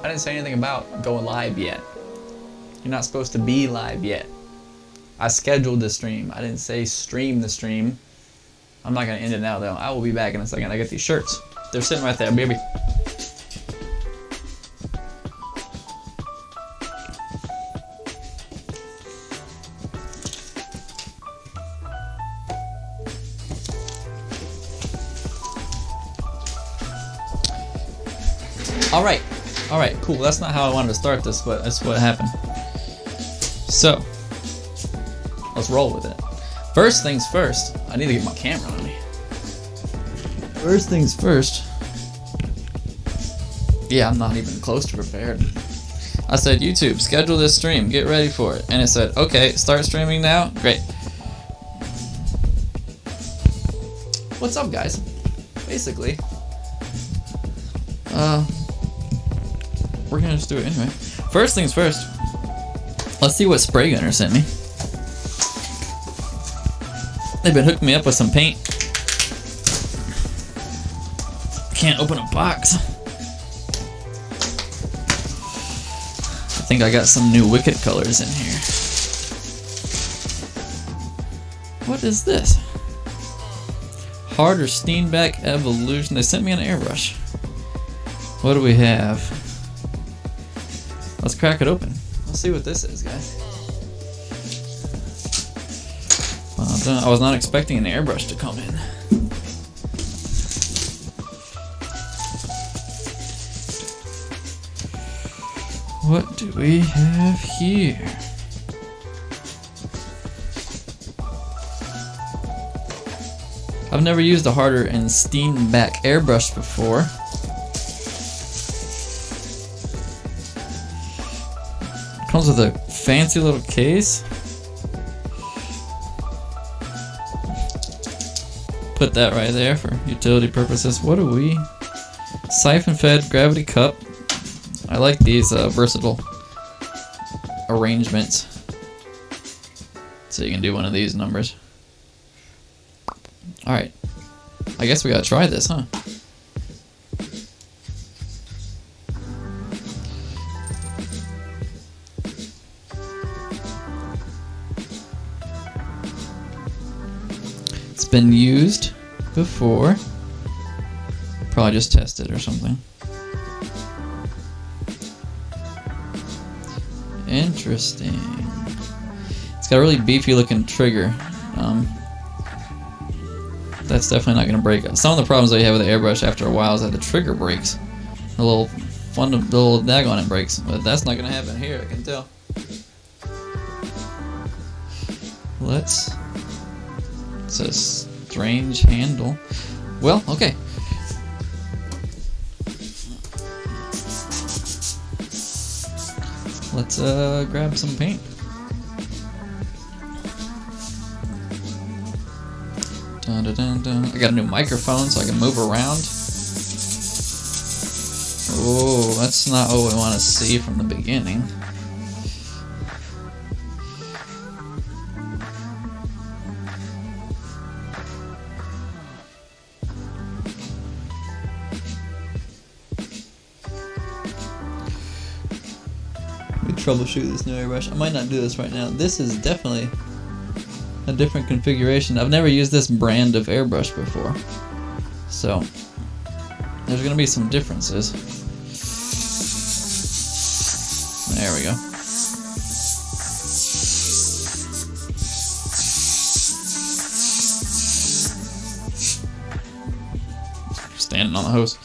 I didn't say anything about going live yet. You're not supposed to be live yet. I scheduled the stream. I didn't say stream the stream. I'm not gonna end it now though. I will be back in a second. I get these shirts. They're sitting right there, baby. Alright, cool. That's not how I wanted to start this, but that's what happened. So, let's roll with it. First things first, I need to get my camera on me. First things first. Yeah, I'm not even close to prepared. I said, YouTube, schedule this stream, get ready for it. And it said, okay, start streaming now? Great. What's up, guys? Basically, we're gonna just do it anyway. First things first, let's see what Spray Gunner sent me. They've been hooking me up with some paint. Can't open a box. I think I got some new Wicked colors in here. What is this? Harder Steenbeck Evolution. They sent me an airbrush. What do we have? Let's crack it open. Let's see what this is, guys. I was not expecting an airbrush to come in. What do we have here? I've never used a Harder and Steenbeck airbrush before. Comes with a fancy little case. Put that right there for utility purposes. What are we? Siphon fed gravity cup. I like these versatile arrangements. So you can do one of these numbers. Alright. I guess we gotta try this, huh? It's been used before. Probably just tested or something. Interesting. It's got a really beefy looking trigger. That's definitely not going to break. Some of the problems that you have with the airbrush after a while is that the trigger breaks. The little daggone it breaks. But that's not going to happen here, I can tell. It's a strange handle. Well, okay. Let's grab some paint. Dun, dun, dun, dun. I got a new microphone so I can move around. Oh, that's not what we want to see from the beginning. Troubleshoot this new airbrush. I might not do this right now. This is definitely a different configuration. I've never used this brand of airbrush before, so there's gonna be some differences. There we go. Standing on the hose.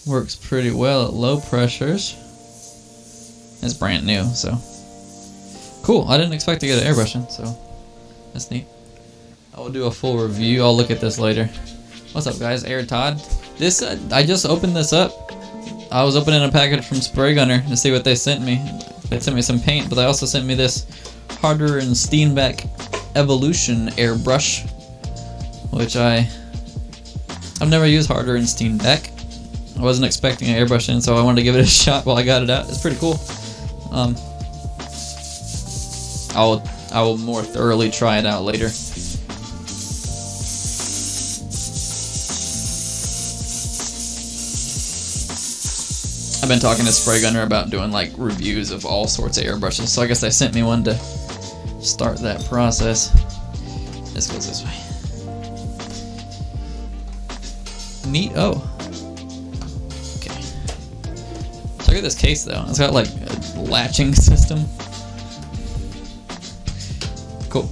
Works pretty well at low pressures. It's brand new, so cool. I didn't expect to get an airbrush in, so that's neat. I will do a full review. I'll look at this later. What's up, guys? Air Todd. This I just opened this up. I was opening a package from Spray Gunner to see what they sent me. They sent me some paint, but they also sent me this Harder and Steenbeck Evolution airbrush, which I've never used Harder and Steenbeck. I wasn't expecting an airbrush in, so I wanted to give it a shot while I got it out. It's pretty cool. I will more thoroughly try it out later. I've been talking to Spray Gunner about doing like reviews of all sorts of airbrushes, so I guess they sent me one to start that process. This goes this way. Neat. Oh. Okay. Look at this case though. It's got like a latching system. Cool.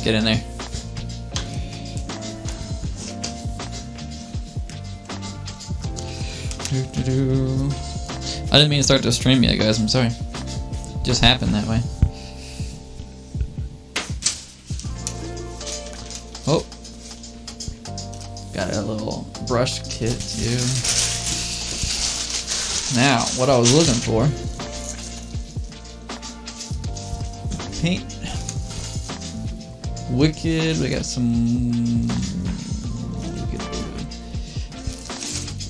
Get in there. I didn't mean to start to stream yet, guys. I'm sorry. It just happened that way. Oh. Got a little brush kit too. Now, what I was looking for. Paint. Wicked. We got some.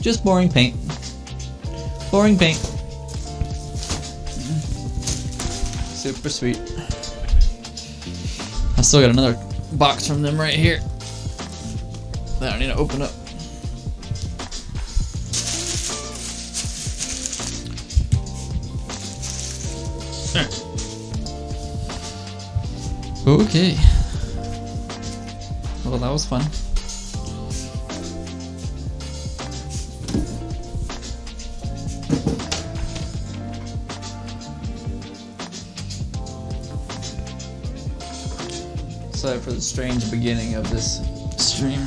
Just boring paint. Boring paint. Super sweet. I still got another box from them right here that I need to open up. Okay. Well, that was fun. Sorry for the strange beginning of this stream.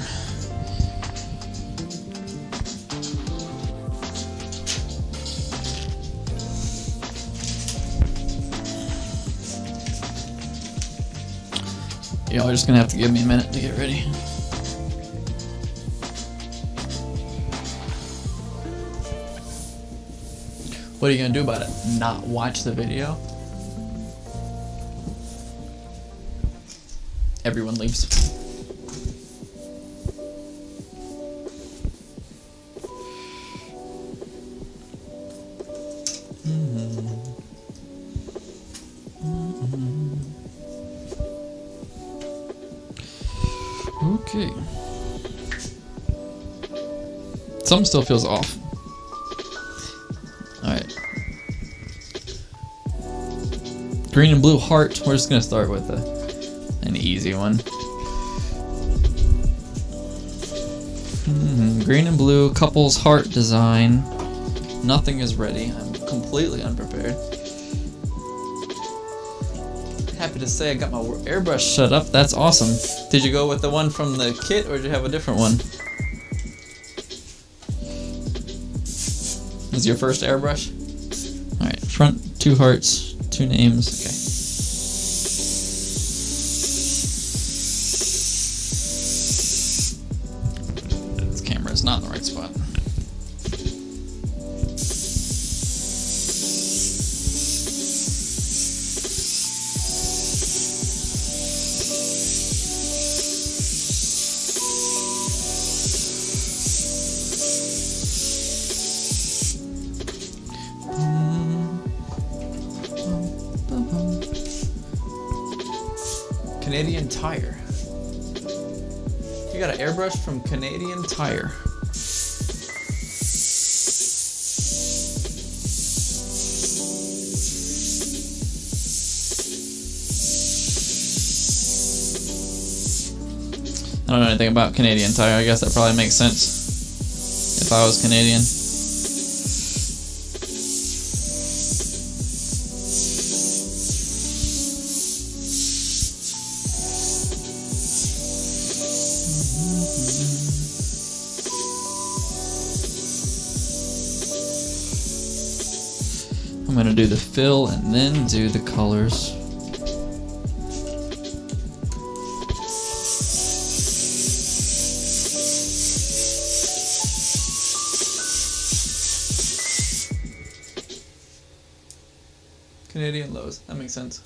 Y'all are just gonna have to give me a minute to get ready. What are you gonna do about it? Not watch the video? Everyone leaves. Okay. Something still feels off. Alright. Green and blue heart. We're just gonna start with an easy one. Green and blue couples heart design. Nothing is ready. I'm completely unprepared. Happy to say I got my airbrush set up. That's awesome. Did you go with the one from the kit or did you have a different one? This is your first airbrush? Alright, front, 2 hearts, 2 names. Okay. This camera is not in the right spot. Canadian Tire. You got an airbrush from Canadian Tire. I don't know anything about Canadian Tire. I guess that probably makes sense if I was Canadian. I'm going to do the fill and then do the colors. Canadian Lowe's. That makes sense.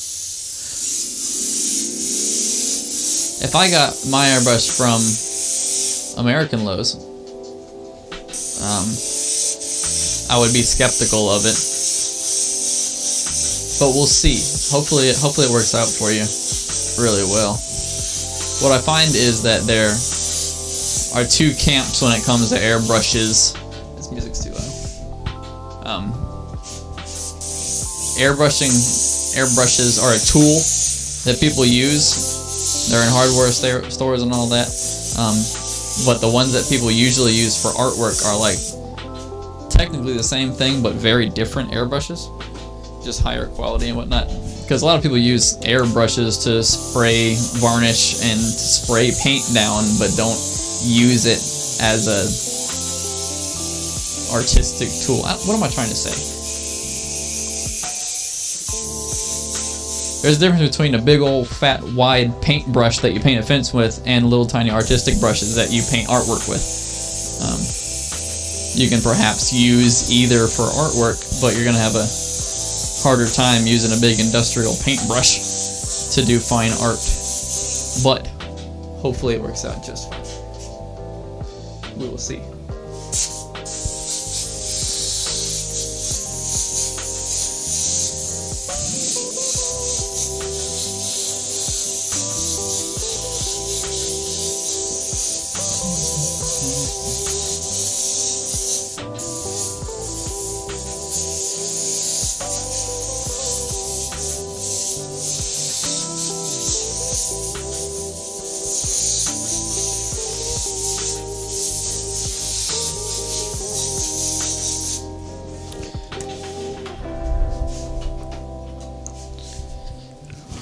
If I got my airbrush from American Lowe's, I would be skeptical of it. But we'll see. Hopefully it works out for you really well. What I find is that there are two camps when it comes to airbrushes. This music's too loud. Airbrushes are a tool that people use. They're in hardware stores and all that. But the ones that people usually use for artwork are like technically the same thing, but very different airbrushes, just higher quality and whatnot. Because a lot of people use airbrushes to spray varnish and spray paint down, but don't use it as a artistic tool. What am I trying to say? There's a difference between a big old fat wide paintbrush that you paint a fence with and little tiny artistic brushes that you paint artwork with. You can perhaps use either for artwork, but you're going to have a harder time using a big industrial paintbrush to do fine art. But hopefully it works out just fine. We will see.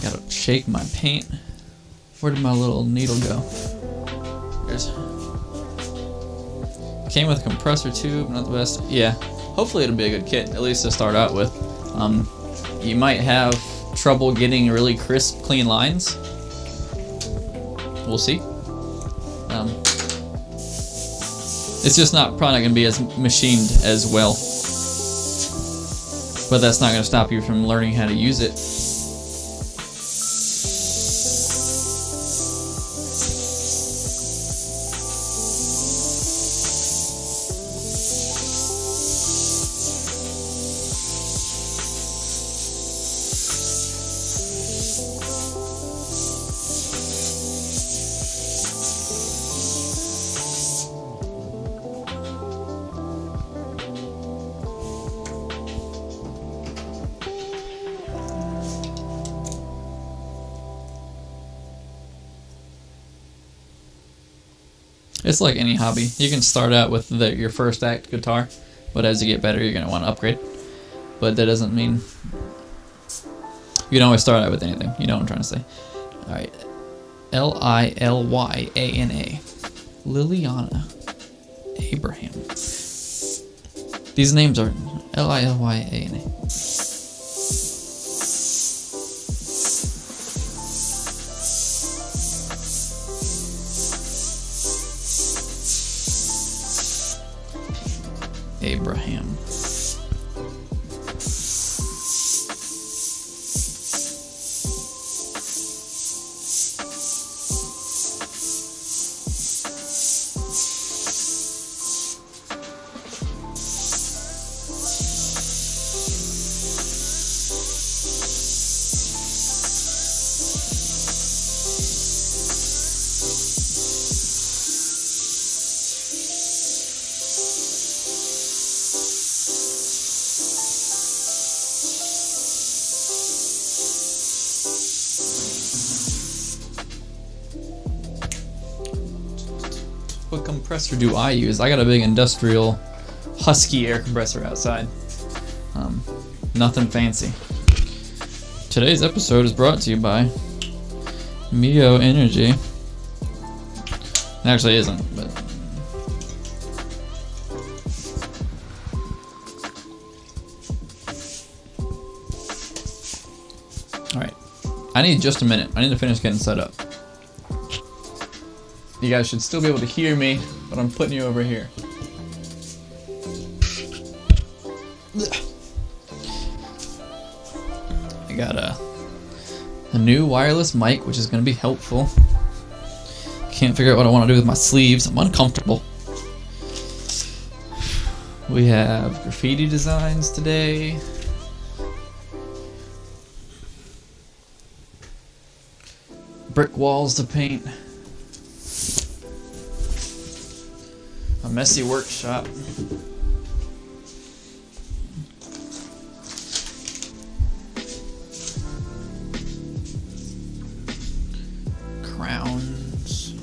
Gotta shake my paint. Where did my little needle go? Came with a compressor tube, not the best. Yeah, hopefully it'll be a good kit, at least to start out with. You might have trouble getting really crisp, clean lines. We'll see. It's just probably not going to be as machined as well. But that's not going to stop you from learning how to use it. It's like any hobby. You can start out with your first act guitar, but as you get better, you're going to want to upgrade. But that doesn't mean... You can always start out with anything. You know what I'm trying to say. Alright. Lilyana. Liliana Abraham. These names are Lilyana. Abraham. What compressor do I use? I got a big industrial Husky air compressor outside. Nothing fancy. Today's episode is brought to you by Mio Energy. It actually isn't, but... Alright. I need just a minute. I need to finish getting set up. You guys should still be able to hear me, but I'm putting you over here. got a new wireless mic, which is going to be helpful. Can't figure out what I want to do with my sleeves. I'm uncomfortable. We have graffiti designs today. Brick walls to paint. A messy workshop. Crowns.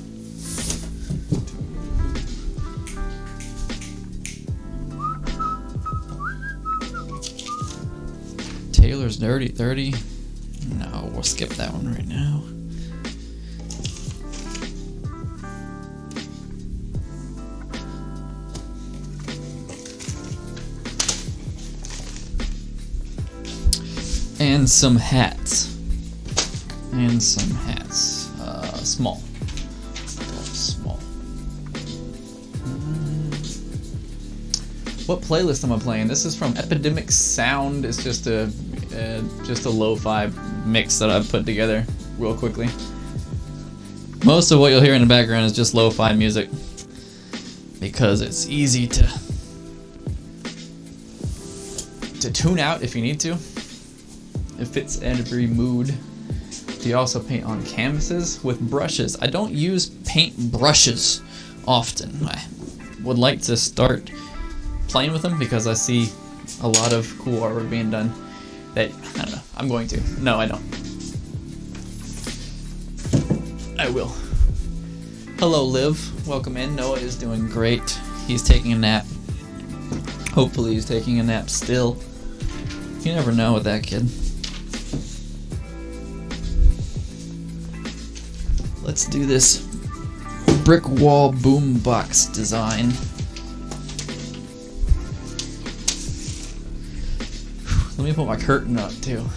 Taylor's Dirty 30. No, we'll skip that one right now. And some hats. And some hats. Small. Small. What playlist am I playing? This is from Epidemic Sound. It's just a lo-fi mix that I've put together real quickly. Most of what you'll hear in the background is just lo-fi music because it's easy to tune out if you need to. It fits every mood. You also paint on canvases with brushes. I don't use paint brushes often. I would like to start playing with them because I see a lot of cool artwork being done that, I don't know, I'm going to. No, I don't. I will. Hello, Liv. Welcome in. Noah is doing great. He's taking a nap. Hopefully he's taking a nap still. You never know with that kid. Let's do this brick wall boombox design. Let me put my curtain up too.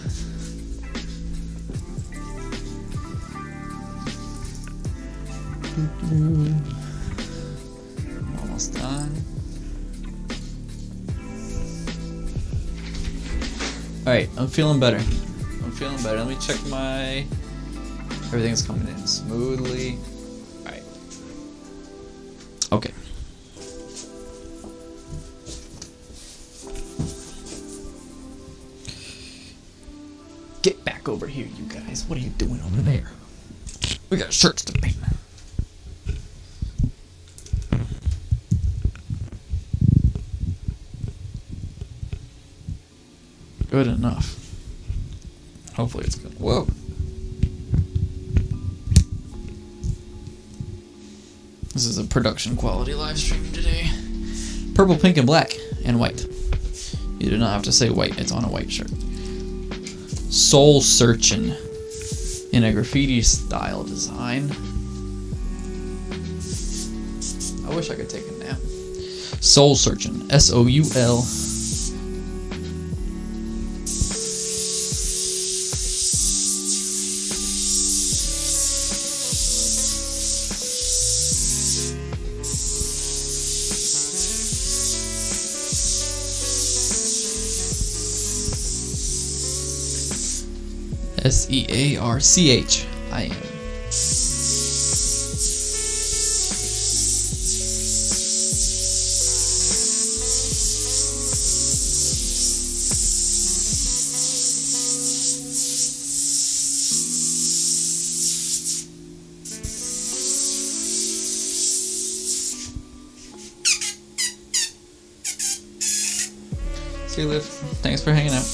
I'm almost done. Alright, I'm feeling better. Let me check my... Everything's coming in smoothly. Alright. Okay. Get back over here, you guys. What are you doing over there? We got shirts to paint. Good enough. Hopefully it's good. Whoa. This is a production quality live stream today. Purple, pink, and black, and white. You do not have to say white, it's on a white shirt. Soul Searching in a graffiti style design. I wish I could take a nap. Soul Searching, S-O-U-L. S-E-A-R-C-H-I-N. See you, Liv. Thanks for hanging out.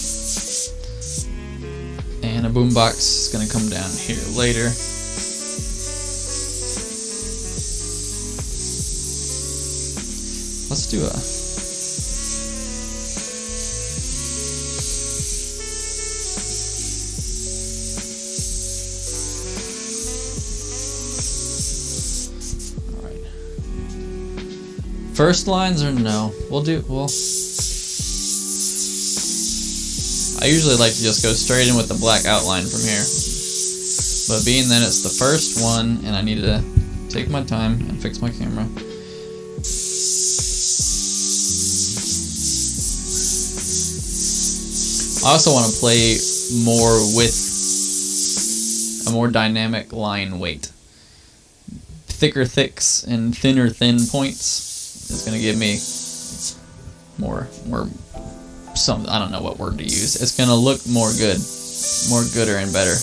And a boombox is going to come down here later. Let's do a... Alright. First lines or no? Well... I usually like to just go straight in with the black outline from here. But being that it's the first one and I need to take my time and fix my camera. I also want to play more width, a more dynamic line weight. Thicker thicks and thinner thin points is going to give me more some, I don't know what word to use. It's going to look more good, more gooder and better.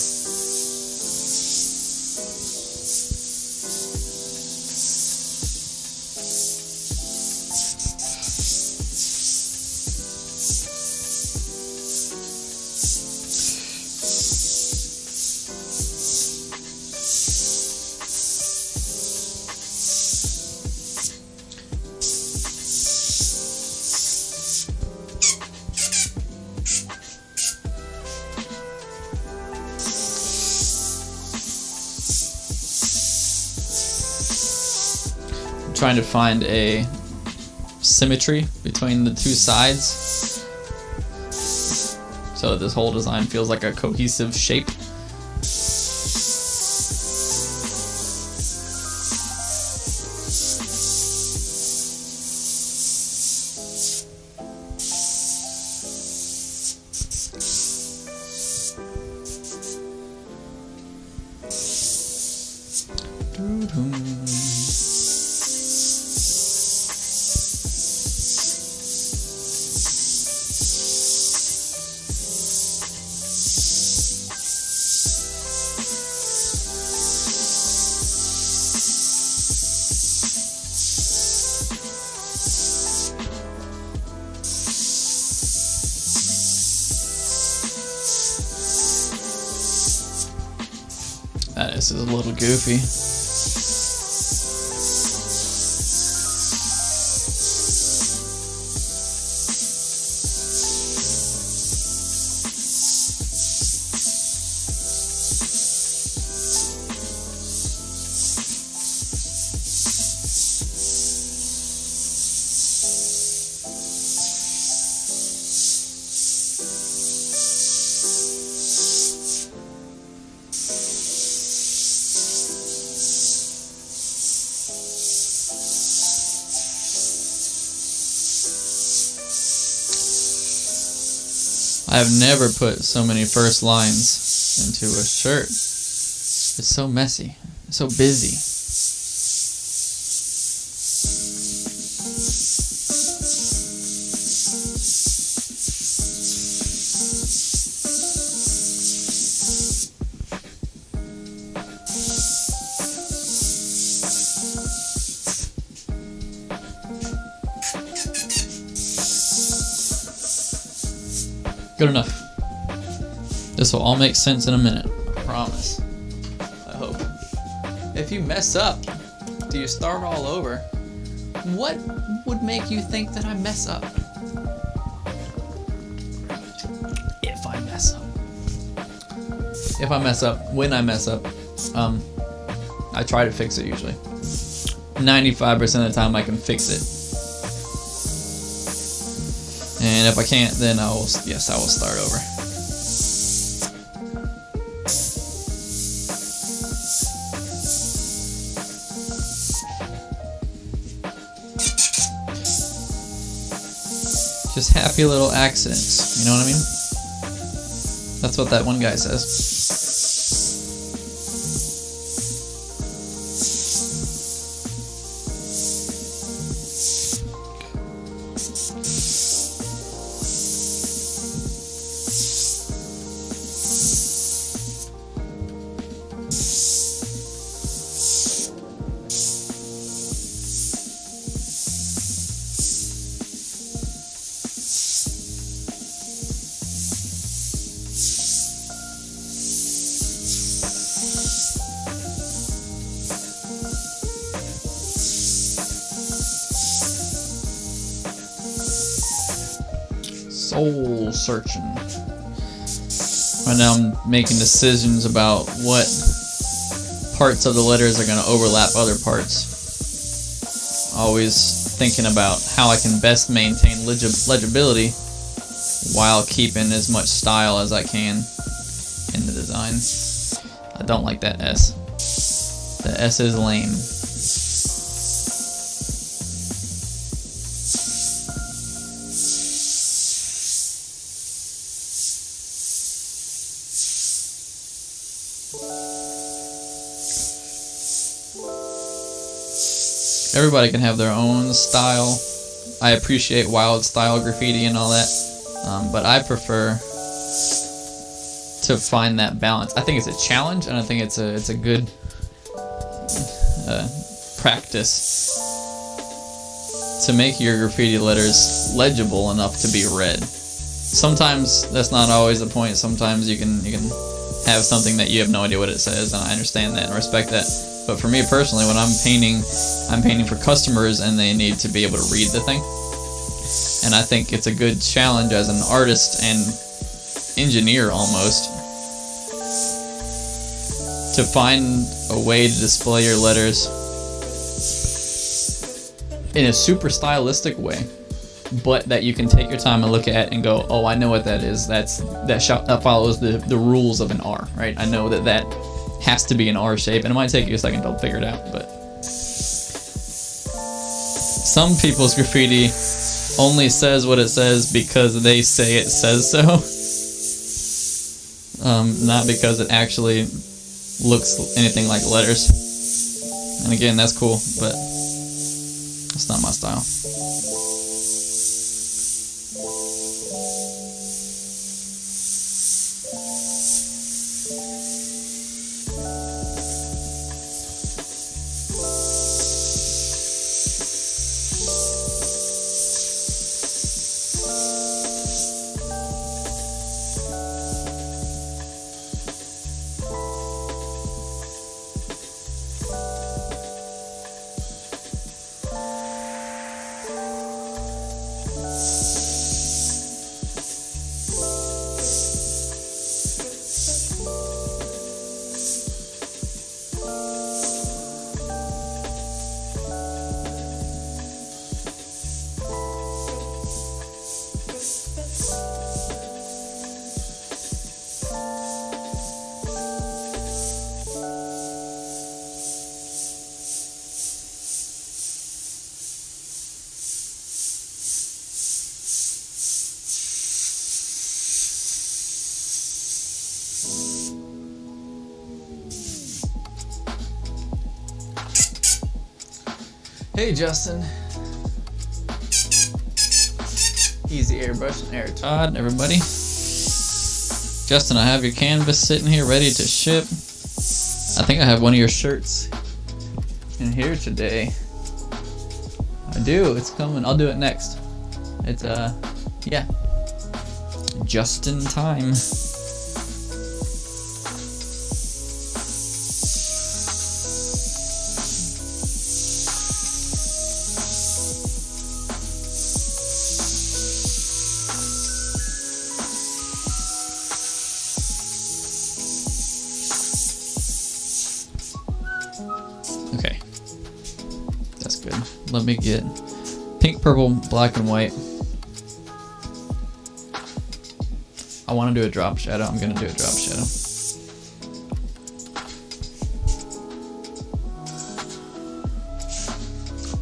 Trying to find a symmetry between the two sides so that this whole design feels like a cohesive shape. This is a little goofy. I've never put so many first lines into a shirt. It's so messy, it's so busy. Good enough. This will all make sense in a minute. I promise. I hope. If you mess up, do you start all over? What would make you think that I mess up? If I mess up. If I mess up, when I mess up, I try to fix it usually. 95% of the time I can fix it. And if I can't, then I will start over. Just happy little accidents, you know what I mean? That's what that one guy says. Soul searching. Right now I'm making decisions about what parts of the letters are going to overlap other parts. Always thinking about how I can best maintain legibility while keeping as much style as I can in the design. I don't like that S. The S is lame. Everybody can have their own style. I appreciate wild style graffiti and all that, but I prefer to find that balance. I think it's a challenge, and I think it's a good practice to make your graffiti letters legible enough to be read. Sometimes that's not always the point. Sometimes you can have something that you have no idea what it says, and I understand that and respect that. But for me personally, when I'm painting for customers and they need to be able to read the thing. And I think it's a good challenge as an artist and engineer almost to find a way to display your letters in a super stylistic way, but that you can take your time and look at and go, oh, I know what that is. That follows the rules of an R, right? I know that has to be an R shape, and it might take you a second to figure it out, but some people's graffiti only says what it says because they say it says so, not because it actually looks anything like letters. And again, that's cool, but it's not my style. Hey Justin. Easy Airbrush and Air Todd, everybody. Justin, I have your canvas sitting here ready to ship. I think I have one of your shirts in here today. I do, it's coming. I'll do it next. It's yeah. Just in time. Okay, that's good. Let me get pink, purple, black, and white. I want to do a drop shadow. I'm going to do a drop shadow.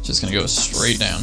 Just going to go straight down.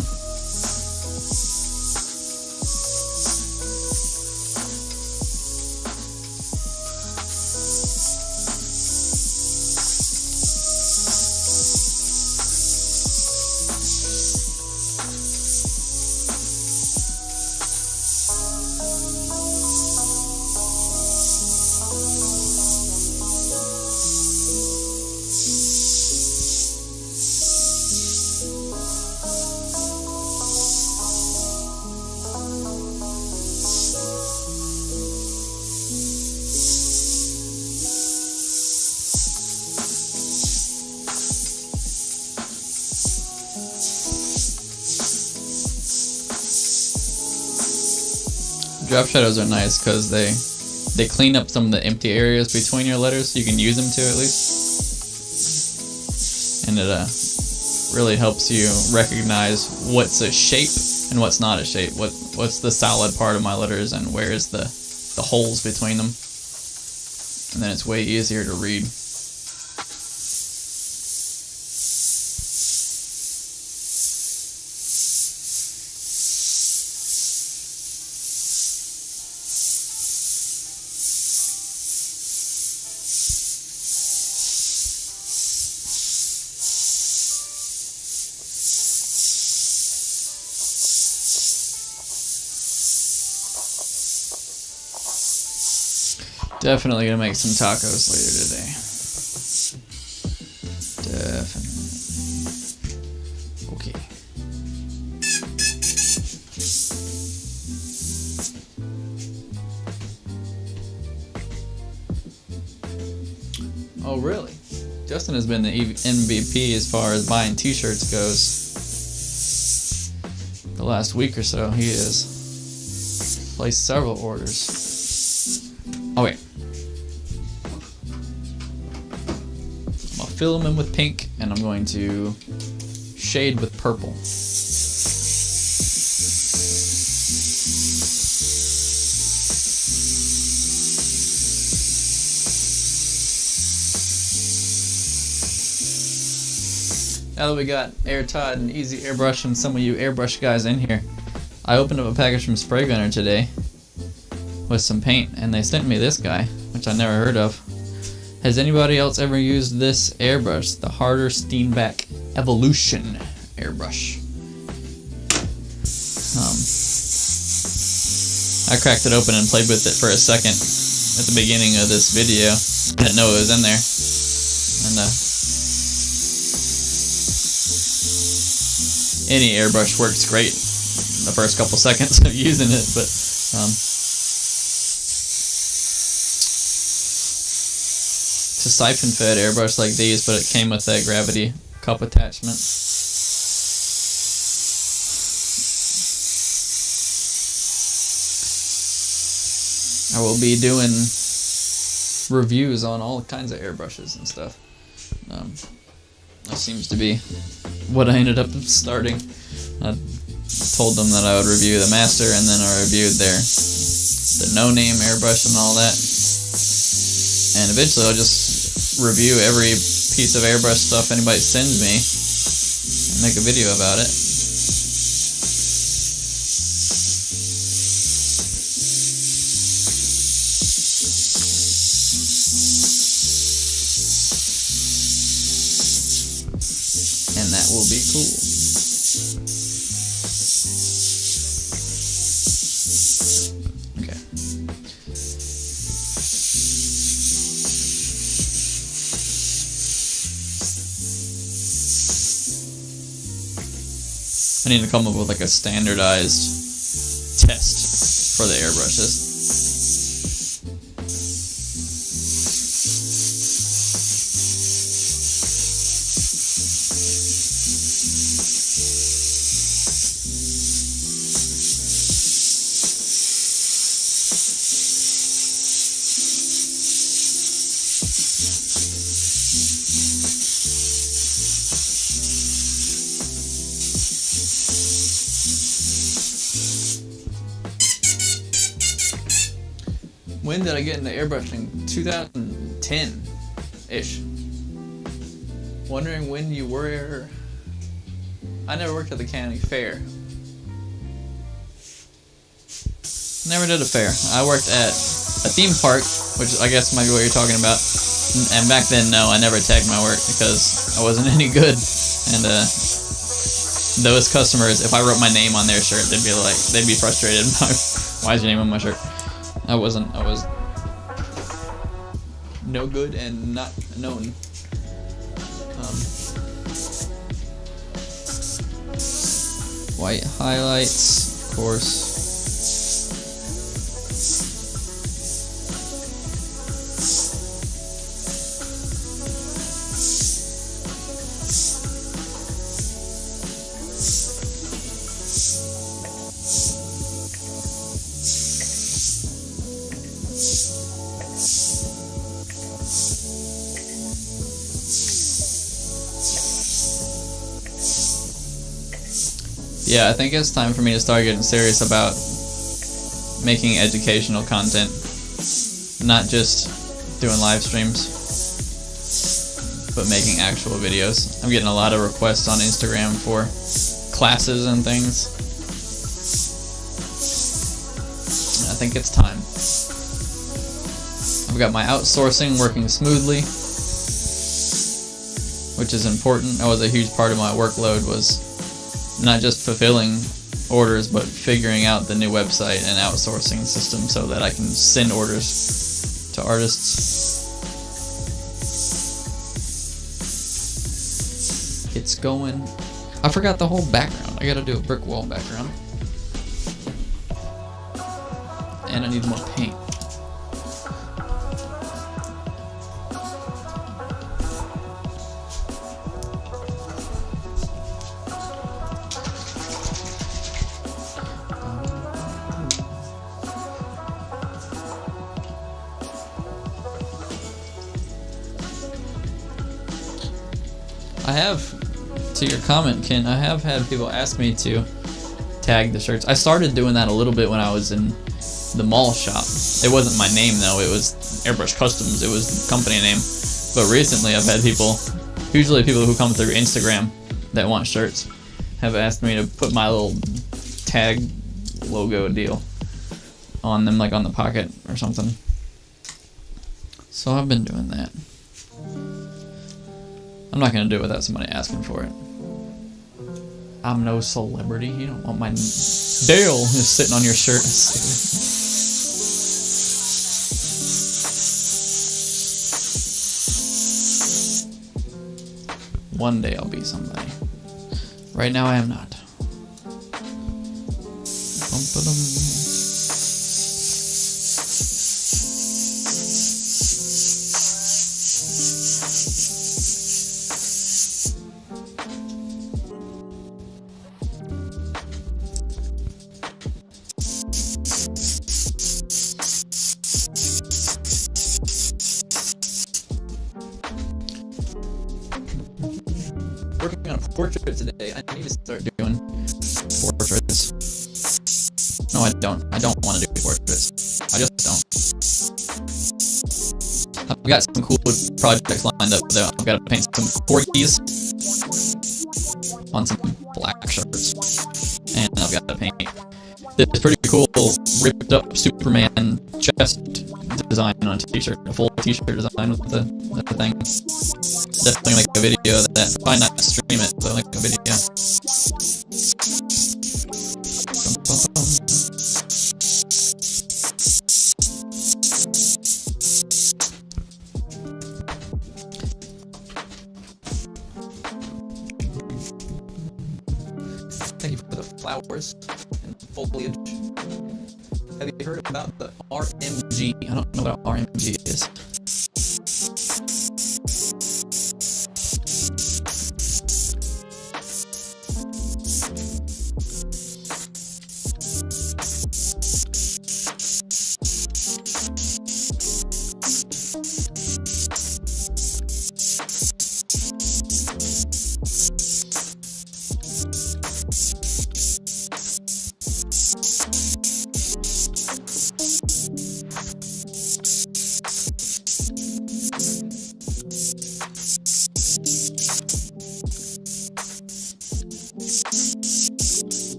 Drop shadows are nice because they clean up some of the empty areas between your letters, so you can use them to at least. And it really helps you recognize what's a shape and what's not a shape. What's the solid part of my letters and where is the holes between them. And then it's way easier to read. Definitely gonna make some tacos later today. Definitely. Okay. Oh, really? Justin has been the MVP as far as buying t-shirts goes. The last week or so, he has placed several orders. Oh, wait. I'm going to fill them in with pink, and I'm going to shade with purple. Now that we got airtight and easy airbrush and some of you airbrush guys in here, I opened up a package from Spray Gunner today with some paint, and they sent me this guy, which I never heard of. Has anybody else ever used this airbrush? The Harder Steenback Evolution airbrush. I cracked it open and played with it for a second at the beginning of this video. I didn't know it was in there. And any airbrush works great in the first couple seconds of using it, but it's a siphon-fed airbrush like these, but it came with that gravity cup attachment. I will be doing reviews on all kinds of airbrushes and stuff. That seems to be what I ended up starting. I told them that I would review the master, and then I reviewed the no-name airbrush and all that. And eventually I'll just review every piece of airbrush stuff anybody sends me and make a video about it. And that will be cool. Okay. I need to come up with like a standardized test for the airbrushes. When did I get into airbrushing? 2010-ish. Wondering when you were... I never worked at the county fair. Never did a fair. I worked at a theme park, which I guess might be what you're talking about. And back then, no, I never tagged my work because I wasn't any good. And those customers, if I wrote my name on their shirt, they'd be frustrated. Why is your name on my shirt? I was no good and not known. White highlights, of course. Yeah, I think it's time for me to start getting serious about making educational content, not just doing live streams, but making actual videos. I'm getting a lot of requests on Instagram for classes and things. I think it's time. I've got my outsourcing working smoothly, which is important. That was a huge part of my workload, was not just fulfilling orders, but figuring out the new website and outsourcing system so that I can send orders to to artists. It's going. I forgot the whole background. I gotta do a brick wall background. And I need more paint. I have, to your comment, Ken, I have had people ask me to tag the shirts. I started doing that a little bit when I was in the mall shop. It wasn't my name though, it was Airbrush Customs, it was the company name. But recently I've had people, usually people who come through Instagram that want shirts, have asked me to put my little tag logo deal on them, like on the pocket or something. So I've been doing that. I'm not gonna do it without somebody asking for it. I'm no celebrity. You don't want my Dale is sitting on your shirt. One day I'll be somebody. Right now I am not. Working on a portrait today. I need to start doing portraits. No, I don't. I don't want to do portraits. I just don't. I've got some cool projects lined up though. I've got to paint some corgis on some black shirts. And I've got to paint this pretty cool ripped up Superman chest design on a t-shirt. A full t-shirt design with the thing. Definitely like a video of that. Why not stream it, but like a video. Thank you for the flowers and foliage. Have you heard about the RMG? I don't know what RMG is.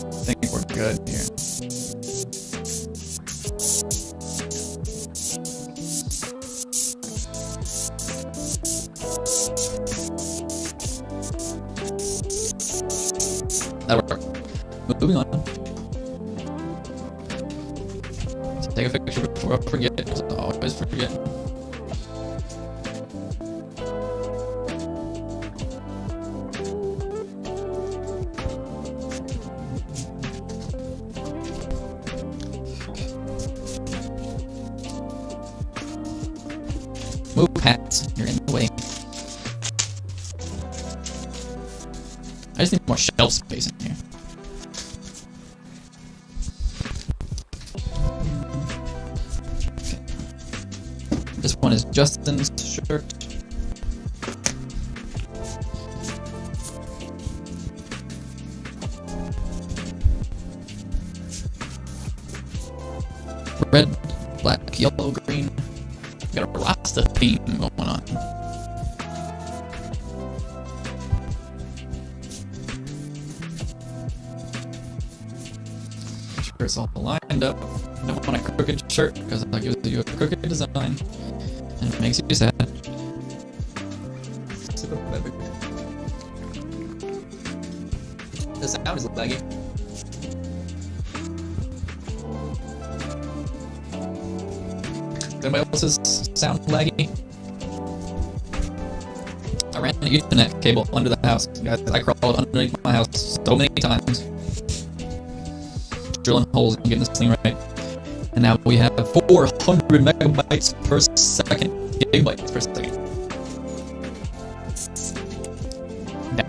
I think we're good here. That'll work. Moving on. Let's take a picture before I forget, because I always forget. Move hats. You're in the way. I just need more shelf space in here. Okay. This one is Justin's shirt. Red, black, yellow, green. We got a Rasta theme going on. Make sure it's all lined up. Don't want a crooked shirt because that gives you a crooked design and it makes you sad. The sound is laggy. Anybody else's sound laggy? I ran the Ethernet cable under the house, guys. I crawled underneath my house so many times, drilling holes and getting this thing right. And now we have 400 megabytes per second, gigabytes per second.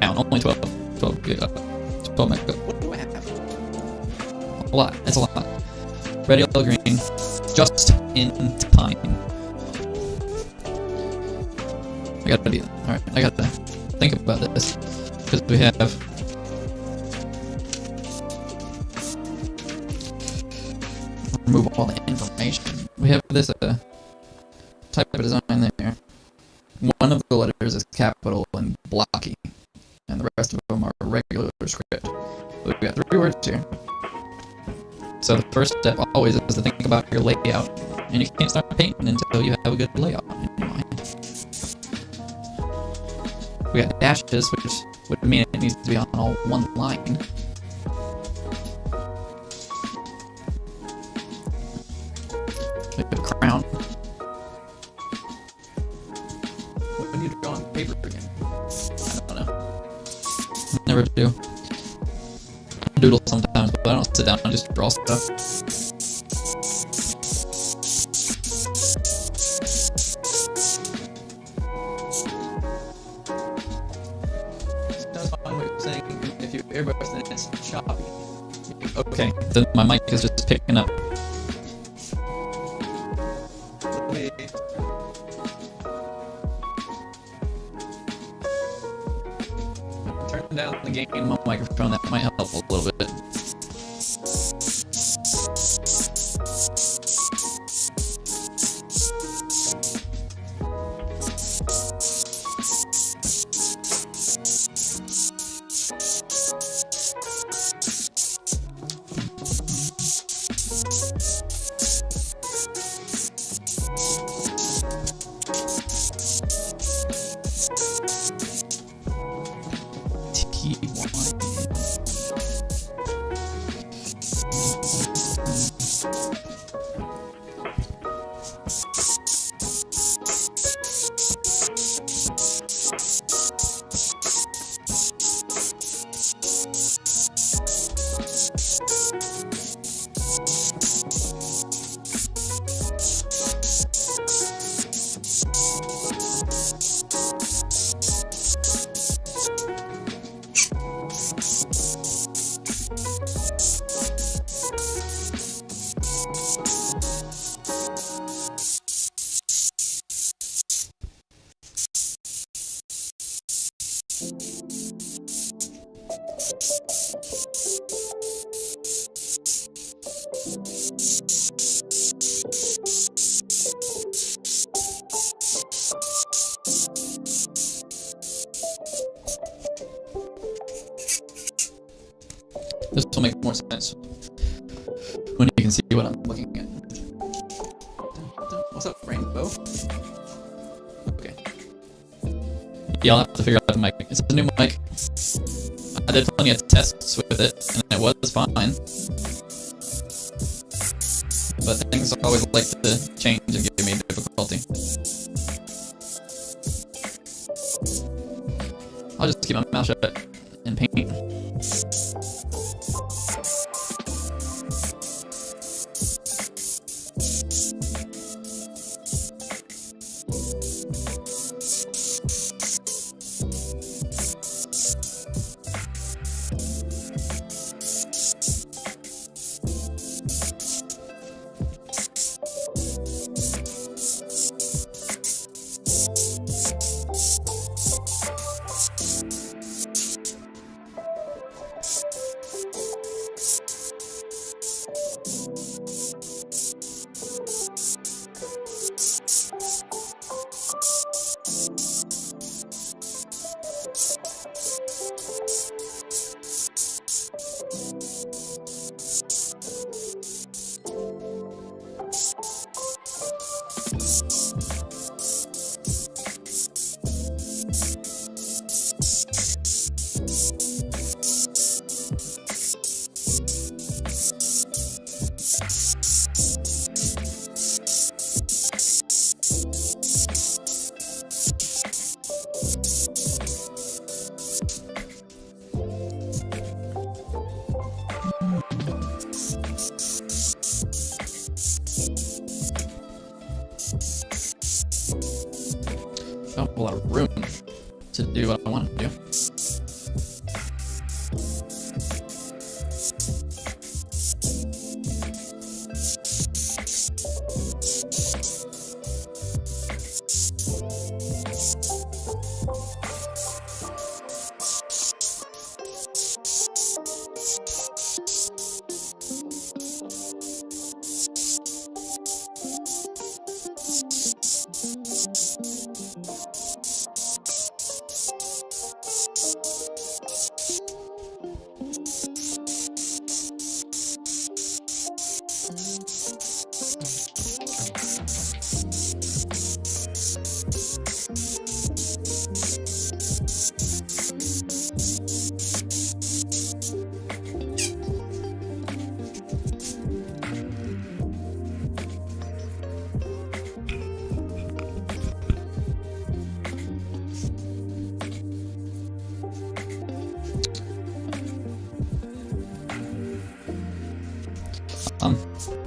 Down, only 12 megabytes. What do I have? A lot. That's a lot. Red, yellow, green. Just in time. I gotta do that. Alright, I gotta think about this. Because we have remove all the information. We have this type of design there. One of the letters is capital and blocky, and the rest of them are regular script. We've got 3 words here. So the first step always is to think about your layout, and you can't start painting until you have a good layout in mind. We got dashes, which would mean it needs to be on all one line. We have a crown. When do you draw on paper again? I don't know. Never do. Doodle sometimes, but I don't sit down and just draw stuff. That's one way of saying if you airbrush then it's choppy. Okay, then my mic is just picking up. Turn down the gain on my microphone, that might help a little bit. This will make more sense when you can see what I'm looking at. What's up, Rainbow? Okay. Yeah, I'll have to figure out the mic. It's a new mic. I did plenty of tests with it, and it was fine. But things always like to change and give me difficulty. I'll just keep my mouth shut and paint. I have a lot of room to do what I want to do.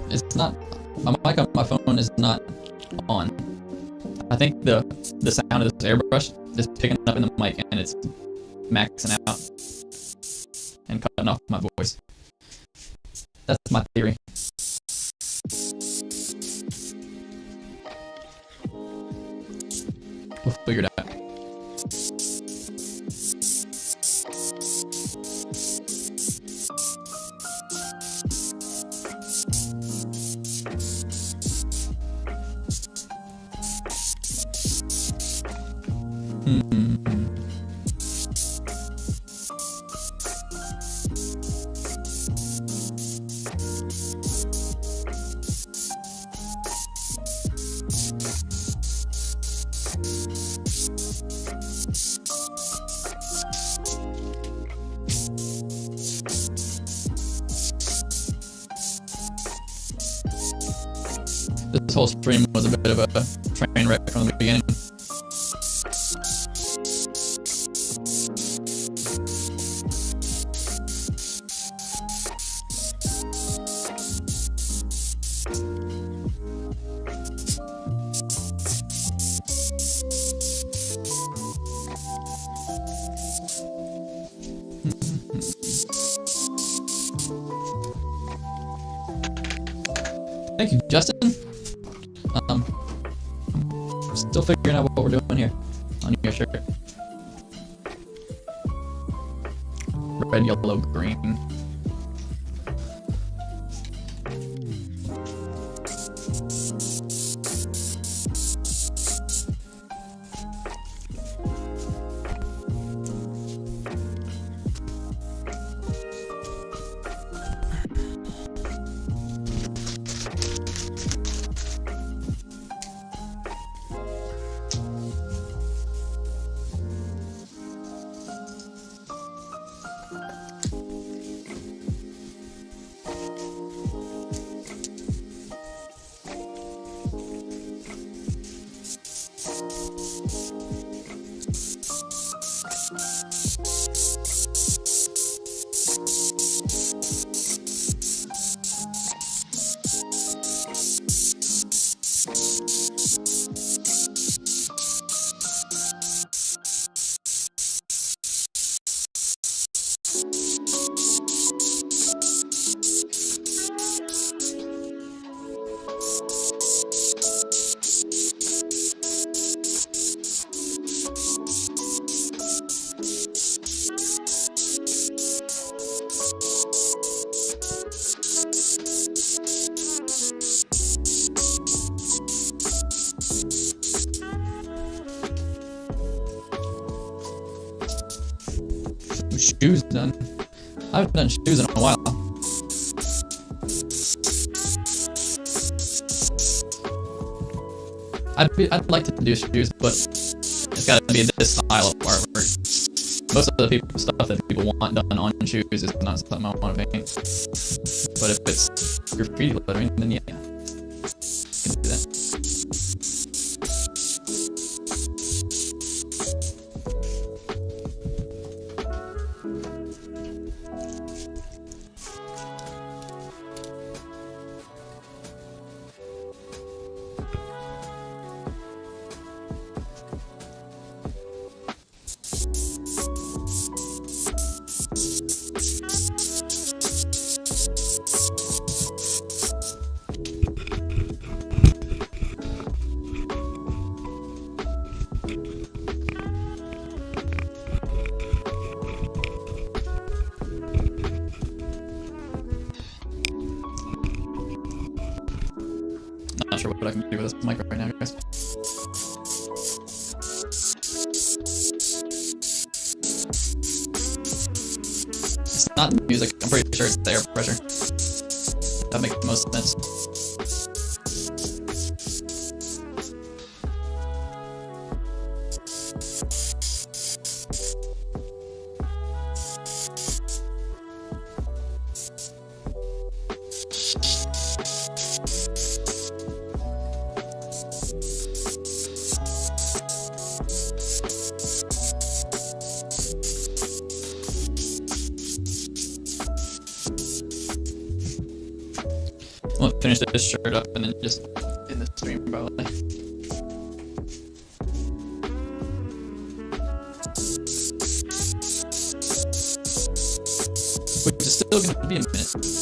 It's not. My mic on my phone is not on. I think the sound of this airbrush is picking up in the mic and it's maxing out and cutting off my voice. That's my theory. We'll figure it out. This whole stream was a bit of a train wreck from the beginning. Thank you, Justin. Still figuring out what we're doing here on your shirt. Red, yellow, green. Shoes done. I haven't done shoes in a while. I'd like to do shoes, but it's got to be this style of artwork. Most of the stuff that people want done on shoes is not something I want to paint. But if it's graffiti lettering, then yeah, I can do that. sure what I can do with this mic right now, guys. It's not music. I'm pretty sure it's the air pressure. That makes the most sense. I'm gonna finish this shirt up and then just in the stream probably. Which is still gonna be a minute.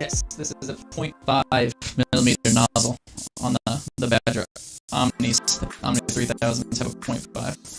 Yes, this is a 0.5 millimeter nozzle on the Badger Omnis. The Omni 3000s have a 0.5.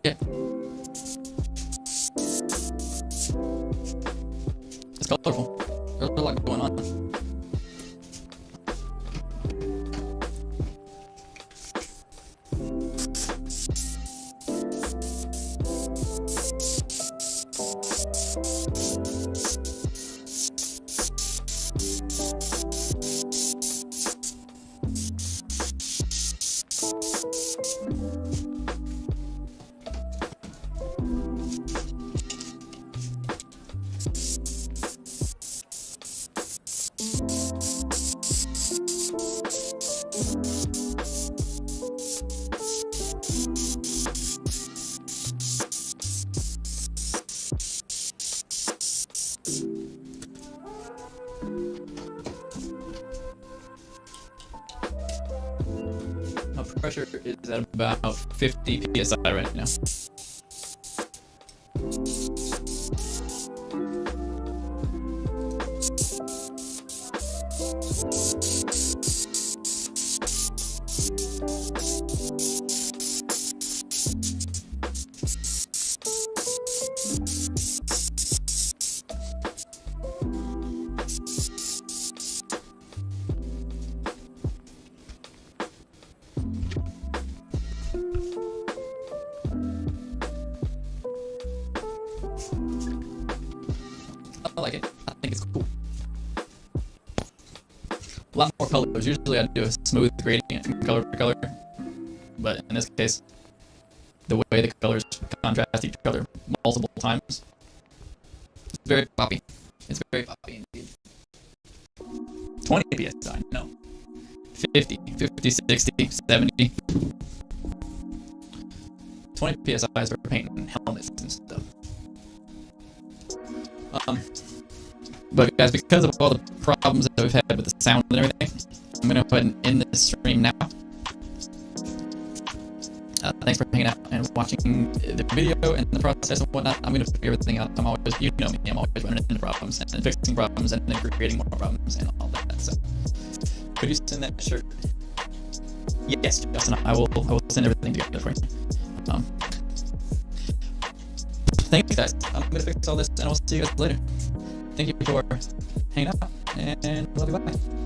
Yeah. It's colorful. There's a lot going on. My pressure is at about 50 psi right now. I like it. I think it's cool. A lot more colors. Usually I do a smooth gradient from color to color, but in this case, the way the colors contrast each other multiple times, it's very poppy. It's very poppy indeed. 20 psi, no. 50, 60, 70. 20 psi is for painting helmets and stuff. But guys, because of all the problems that we've had with the sound and everything, I'm gonna go ahead and end this stream now. Thanks for hanging out and watching the video and the process and whatnot. I'm gonna figure everything out. I'm always, you know me, I'm always running into problems and fixing problems and then creating more problems and all that. So, could you send that shirt? Yes, Justin, I will send everything together for you. Thanks, guys. I'm gonna fix all this and I'll see you guys later. Thank you for hanging out and love you. Bye.